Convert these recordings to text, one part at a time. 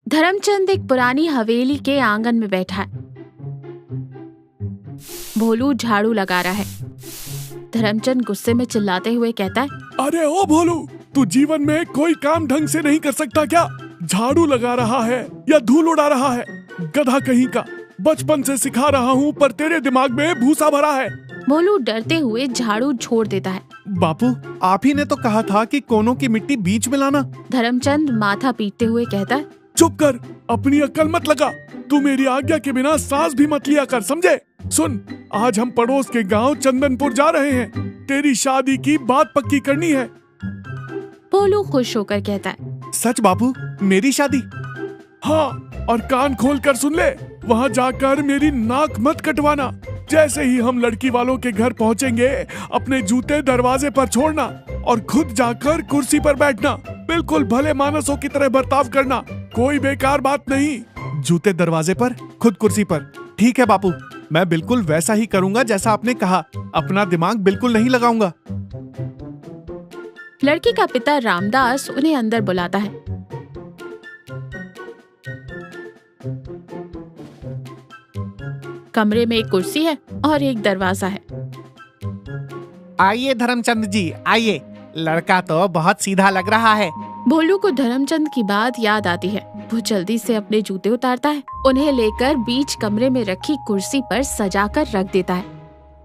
धर्मचंद एक पुरानी हवेली के आंगन में बैठा है। भोलू झाड़ू लगा रहा है। धर्मचंद गुस्से में चिल्लाते हुए कहता है, अरे ओ भोलू, तू जीवन में कोई काम ढंग से नहीं कर सकता क्या? झाड़ू लगा रहा है या धूल उड़ा रहा है? गधा कहीं का, बचपन से सिखा रहा हूँ पर तेरे दिमाग में भूसा भरा है। भोलू डरते हुए झाड़ू छोड़ देता है। बापू, आप ही ने तो कहा था कि कोनों की मिट्टी बीच में लाना। धर्मचंद माथा पीटते हुए कहता है, चुप कर, अपनी अक्ल मत लगा। तू मेरी आज्ञा के बिना सांस भी मत लिया कर, समझे? सुन, आज हम पड़ोस के गांव चंदनपुर जा रहे हैं। तेरी शादी की बात पक्की करनी है। भोलू खुश होकर कहता है, सच बापू, मेरी शादी? हाँ, और कान खोल कर सुन ले, वहाँ जाकर मेरी नाक मत कटवाना। जैसे ही हम लड़की वालों के घर पहुँचेंगे, अपने जूते दरवाजे पर छोड़ना और खुद जाकर कुर्सी पर बैठना। बिल्कुल भले मानसों की तरह बर्ताव करना, कोई बेकार बात नहीं। जूते दरवाजे पर, खुद कुर्सी पर। ठीक है बापू, मैं बिल्कुल वैसा ही करूंगा जैसा आपने कहा। अपना दिमाग बिल्कुल नहीं लगाऊंगा। लड़की का पिता रामदास उन्हें अंदर बुलाता है। कमरे में एक कुर्सी है और एक दरवाजा है। आइए धर्मचंद जी, आइए। लड़का तो बहुत सीधा लग रहा है। भोलू को धर्मचंद की बात याद आती है। वो जल्दी से अपने जूते उतारता है, उन्हें लेकर बीच कमरे में रखी कुर्सी पर सजाकर रख देता है।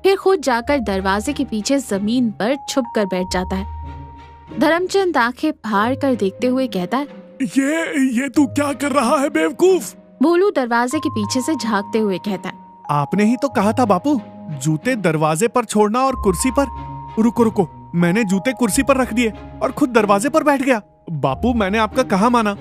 फिर खुद जाकर दरवाजे के पीछे जमीन पर छुप कर बैठ जाता है। धर्मचंद आंखें फाड़ कर देखते हुए कहता है, ये तू क्या कर रहा है बेवकूफ? भोलू दरवाजे के पीछे से झांकते हुए कहता है, आपने ही तो कहा था बापू, जूते दरवाजे पर छोड़ना और कुर्सी पर। रुको, मैंने जूते कुर्सी पर रख दिए और खुद दरवाजे पर बैठ गया। बापू, मैंने आपका कहा माना।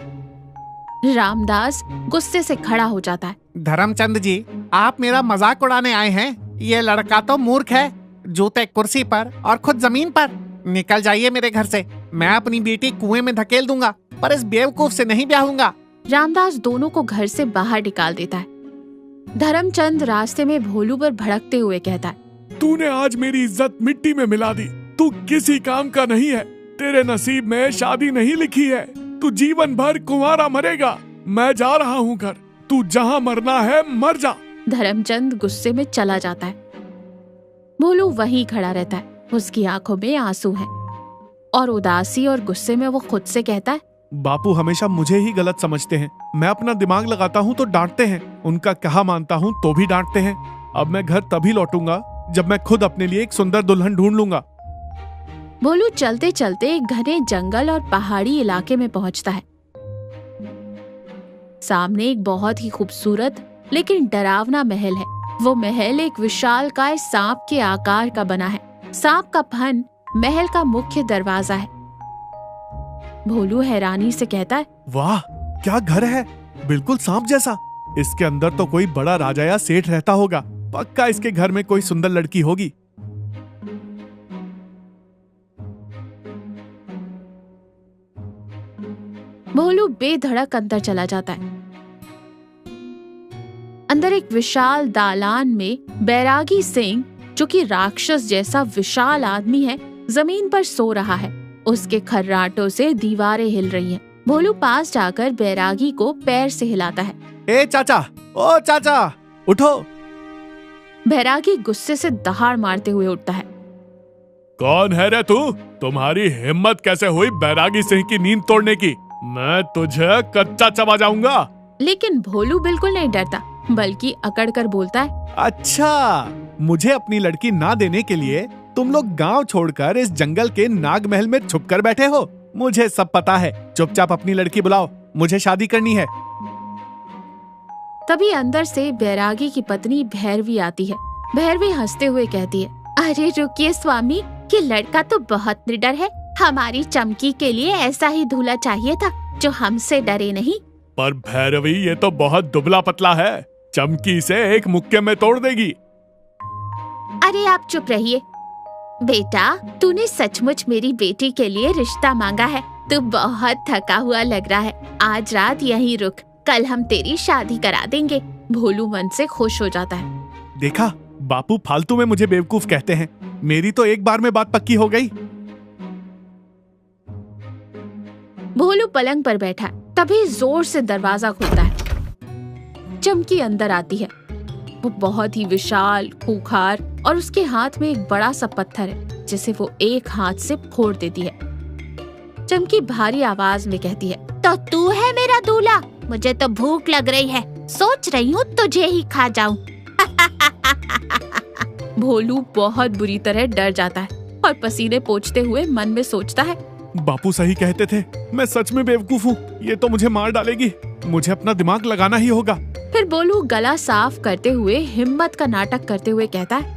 रामदास गुस्से से खड़ा हो जाता है। धर्मचंद जी, आप मेरा मजाक उड़ाने आए हैं? ये लड़का तो मूर्ख है। जूते कुर्सी पर और खुद जमीन पर। निकल जाइए मेरे घर से। मैं अपनी बेटी कुएं में धकेल दूंगा, पर इस बेवकूफ से नहीं ब्याहूंगा। रामदास दोनों को घर से बाहर निकाल देता है। धर्मचंद रास्ते में भोलू पर भड़कते हुए कहता है, तूने आज मेरी इज्जत मिट्टी में मिला दी। तू किसी काम का नहीं है। तेरे नसीब में शादी नहीं लिखी है। तू जीवन भर कुंवारा मरेगा। मैं जा रहा हूँ घर, तू जहाँ मरना है मर जा। धर्मचंद गुस्से में चला जाता है। भोलू वहीं खड़ा रहता है। उसकी आंखों में आंसू हैं और उदासी और गुस्से में वो खुद से कहता है, बापू हमेशा मुझे ही गलत समझते हैं। मैं अपना दिमाग लगाता हूँ तो डांटते हैं, उनका कहा मानता हूँ तो भी डांटते हैं। अब मैं घर तभी लौटूंगा जब मैं खुद अपने लिए एक सुंदर दुल्हन ढूंढ लूंगा। भोलू चलते चलते एक घने जंगल और पहाड़ी इलाके में पहुंचता है। सामने एक बहुत ही खूबसूरत लेकिन डरावना महल है। वो महल एक विशालकाय सांप के आकार का बना है। सांप का फन महल का मुख्य दरवाजा है। भोलू हैरानी से कहता है, वाह, क्या घर है, बिल्कुल सांप जैसा। इसके अंदर तो कोई बड़ा राजा या सेठ रहता होगा। पक्का इसके घर में कोई सुंदर लड़की होगी। भोलू बेधड़क अंदर चला जाता है। अंदर एक विशाल दालान में बैरागी सिंह, जो कि राक्षस जैसा विशाल आदमी है, जमीन पर सो रहा है। उसके खर्राटों से दीवारें हिल रही हैं। भोलू पास जाकर बैरागी को पैर से हिलाता है। ए चाचा, ओ चाचा, उठो। बैरागी गुस्से से दहाड़ मारते हुए उठता है। कौन है रे तू? तुम्हारी हिम्मत कैसे हुई बैरागी सिंह की नींद तोड़ने की? मैं तुझे कच्चा चबा जाऊंगा। लेकिन भोलू बिल्कुल नहीं डरता, बल्कि अकड़ कर बोलता है, अच्छा, मुझे अपनी लड़की ना देने के लिए तुम लोग गांव छोड़कर इस जंगल के नागमहल में छुप कर बैठे हो। मुझे सब पता है। चुपचाप अपनी लड़की बुलाओ, मुझे शादी करनी है। तभी अंदर से बैरागी की पत्नी भैरवी आती है। भैरवी हंसते हुए कहती है, अरे रुकिए स्वामी, ये लड़का तो बहुत निडर है। हमारी चमकी के लिए ऐसा ही दूल्हा चाहिए था जो हमसे डरे नहीं। पर भैरवी, ये तो बहुत दुबला पतला है। चमकी से एक मुक्के में तोड़ देगी। अरे आप चुप रहिए। बेटा, तूने सचमुच मेरी बेटी के लिए रिश्ता मांगा है। तू बहुत थका हुआ लग रहा है। आज रात यहीं रुक, कल हम तेरी शादी करा देंगे। भोलू मन से खुश हो जाता है। देखा, बापू फालतू में मुझे बेवकूफ कहते हैं। मेरी तो एक बार में बात पक्की हो गई। भोलू पलंग पर बैठा, तभी जोर से दरवाजा खुलता है। चमकी अंदर आती है। वो बहुत ही विशाल, खूंखार और उसके हाथ में एक बड़ा सा पत्थर है जिसे वो एक हाथ से फोड़ देती है। चमकी भारी आवाज में कहती है, तो तू है मेरा दूल्हा? मुझे तो भूख लग रही है, सोच रही हूँ तुझे ही खा जाऊं। भोलू बहुत बुरी तरह डर जाता है और पसीने पोंछते हुए मन में सोचता है, बापू सही कहते थे, मैं सच में बेवकूफ हूँ। ये तो मुझे मार डालेगी। मुझे अपना दिमाग लगाना ही होगा। फिर भोलू गला साफ करते हुए हिम्मत का नाटक करते हुए कहता है,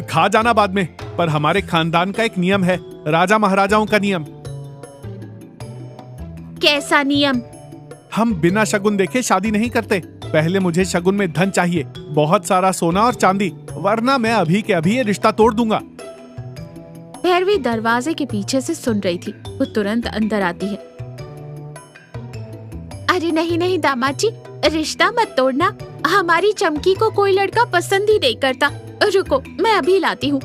खा जाना बाद में, पर हमारे खानदान का एक नियम है, राजा महाराजाओं का नियम। कैसा नियम? हम बिना शगुन देखे शादी नहीं करते। पहले मुझे शगुन में धन चाहिए, बहुत सारा सोना और चांदी, वरना मैं अभी के अभी ये रिश्ता तोड़ दूंगा। भैरवी दरवाजे के पीछे से सुन रही थी। वो तुरंत अंदर आती है। अरे नहीं नहीं दामाद जी, रिश्ता मत तोड़ना। हमारी चमकी को कोई लड़का पसंद ही नहीं करता। रुको, मैं अभी लाती हूँ।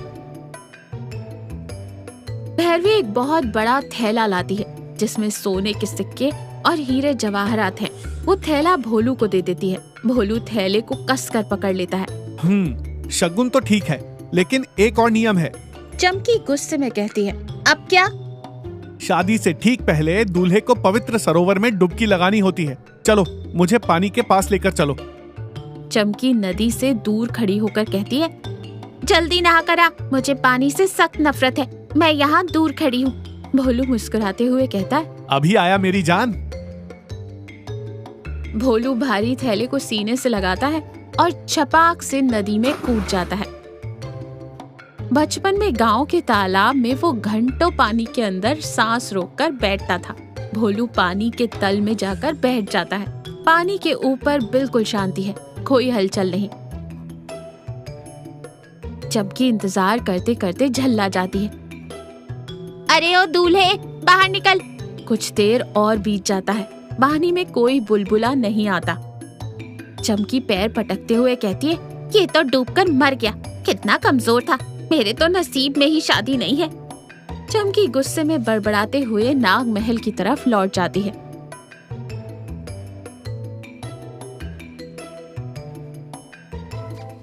भैरवी एक बहुत बड़ा थैला लाती है जिसमें सोने के सिक्के और हीरे जवाहरात हैं। वो थैला भोलू को दे देती है। भोलू थैले को कसकर पकड़ लेता है। शगुन तो ठीक है, लेकिन एक और नियम है। चमकी गुस्से में कहती है, अब क्या? शादी से ठीक पहले दूल्हे को पवित्र सरोवर में डुबकी लगानी होती है। चलो, मुझे पानी के पास लेकर चलो। चमकी नदी से दूर खड़ी होकर कहती है, जल्दी नहा कर आ, मुझे पानी से सख्त नफरत है। मैं यहाँ दूर खड़ी हूँ। भोलू मुस्कुराते हुए कहता है, अभी आया मेरी जान। भोलू भारी थैले को सीने से लगाता है और छपाक से नदी में कूद जाता है। बचपन में गांव के तालाब में वो घंटों पानी के अंदर सांस रोककर बैठता था। भोलू पानी के तल में जाकर बैठ जाता है। पानी के ऊपर बिल्कुल शांति है, कोई हलचल नहीं। चमकी इंतजार करते करते झल्ला जाती है। अरे ओ दूल्हे, बाहर निकल। कुछ देर और बीत जाता है। पानी में कोई बुलबुला नहीं आता। चमकी पैर पटकते हुए कहती है, ये तो डूबकर मर गया। कितना कमजोर था, मेरे तो नसीब में ही शादी नहीं है। चमकी गुस्से में बड़बड़ाते हुए नाग महल की तरफ लौट जाती है।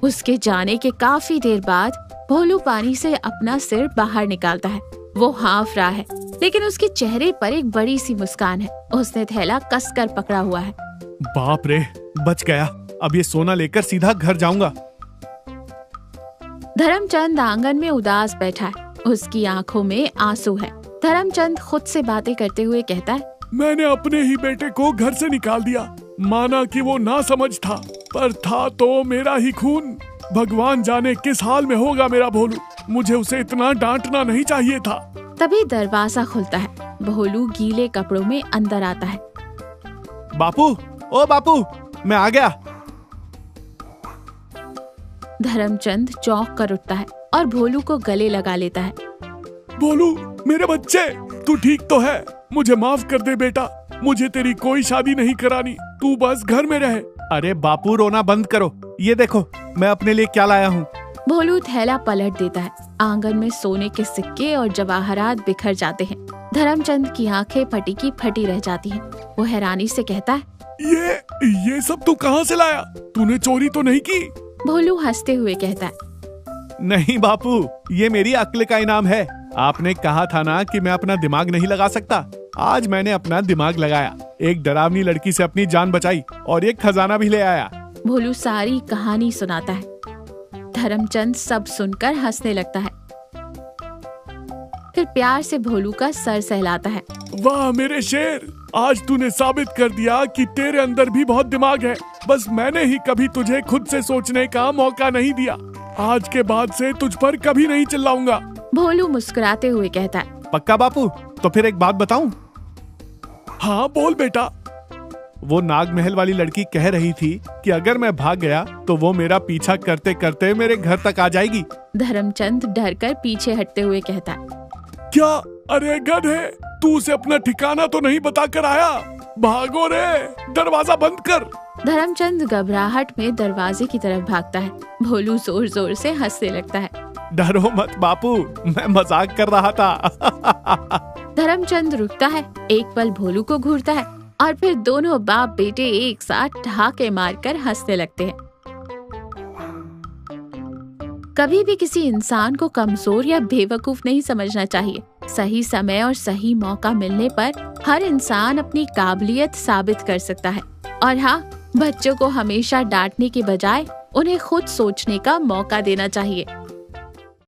उसके जाने के काफी देर बाद भोलू पानी से अपना सिर बाहर निकालता है। वो हाँफ रहा है, लेकिन उसके चेहरे पर एक बड़ी सी मुस्कान है। उसने थैला कसकर पकड़ा हुआ है। बाप रे, बच गया। अब ये सोना लेकर सीधा घर जाऊंगा। धर्मचंद आंगन में उदास बैठा है। उसकी आंखों में आंसू है। धर्मचंद खुद से बातें करते हुए कहता है, मैंने अपने ही बेटे को घर से निकाल दिया। माना कि वो ना समझ था, पर था तो मेरा ही खून। भगवान जाने किस हाल में होगा मेरा भोलू। मुझे उसे इतना डांटना नहीं चाहिए था। तभी दरवाजा खुलता है। भोलू गीले कपड़ों में अंदर आता है। बापू, ओ बापू, मैं आ गया। धर्मचंद चौंक कर उठता है और भोलू को गले लगा लेता है। भोलू, मेरे बच्चे, तू ठीक तो है? मुझे माफ कर दे बेटा। मुझे तेरी कोई शादी नहीं करानी। तू बस घर में रहे। अरे बापू, रोना बंद करो। ये देखो, मैं अपने लिए क्या लाया हूँ। भोलू थैला पलट देता है। आंगन में सोने के सिक्के और जवाहरात बिखर जाते हैं। धर्मचंद की आंखें फटी की फटी रह जाती हैं। वो हैरानी से कहता है, ये सब तू कहाँ से लाया? तूने चोरी तो नहीं की? भोलू हंसते हुए कहता है, नहीं बापू, ये मेरी अक्ल का इनाम है। आपने कहा था ना कि मैं अपना दिमाग नहीं लगा सकता। आज मैंने अपना दिमाग लगाया। एक डरावनी लड़की से अपनी जान बचाई और एक खजाना भी ले आया। भोलू सारी कहानी सुनाता है। धर्मचंद सब सुनकर हंसने लगता है। फिर प्यार से भोलू का सर सहलाता है। वाह मेरे शेर, आज तूने साबित कर दिया कि तेरे अंदर भी बहुत दिमाग है। बस मैंने ही कभी तुझे खुद से सोचने का मौका नहीं दिया। आज के बाद से तुझ पर कभी नहीं चिल्लाऊंगा। भोलू मुस्कुराते हुए कहता है, पक्का बापू? तो फिर एक बात बताऊं? हाँ बोल बेटा। वो नाग महल वाली लड़की कह रही थी कि अगर मैं भाग गया तो वो मेरा पीछा करते करते मेरे घर तक आ जाएगी। धर्मचंद डरकर पीछे हटते हुए कहता है, क्या? अरे गधे, तू उसे अपना ठिकाना तो नहीं बता कर आया? भागो रे, दरवाजा बंद कर। धर्मचंद घबराहट में दरवाजे की तरफ भागता है। भोलू जोर जोर से हंसने लगता है। डरो मत बापू, मैं मजाक कर रहा था। धर्मचंद रुकता है, एक पल भोलू को घूरता है, और फिर दोनों बाप बेटे एक साथ ठहाके मारकर हंसने लगते हैं। कभी भी किसी इंसान को कमजोर या बेवकूफ नहीं समझना चाहिए। सही समय और सही मौका मिलने पर हर इंसान अपनी काबिलियत साबित कर सकता है। और हाँ, बच्चों को हमेशा डांटने के बजाय उन्हें खुद सोचने का मौका देना चाहिए।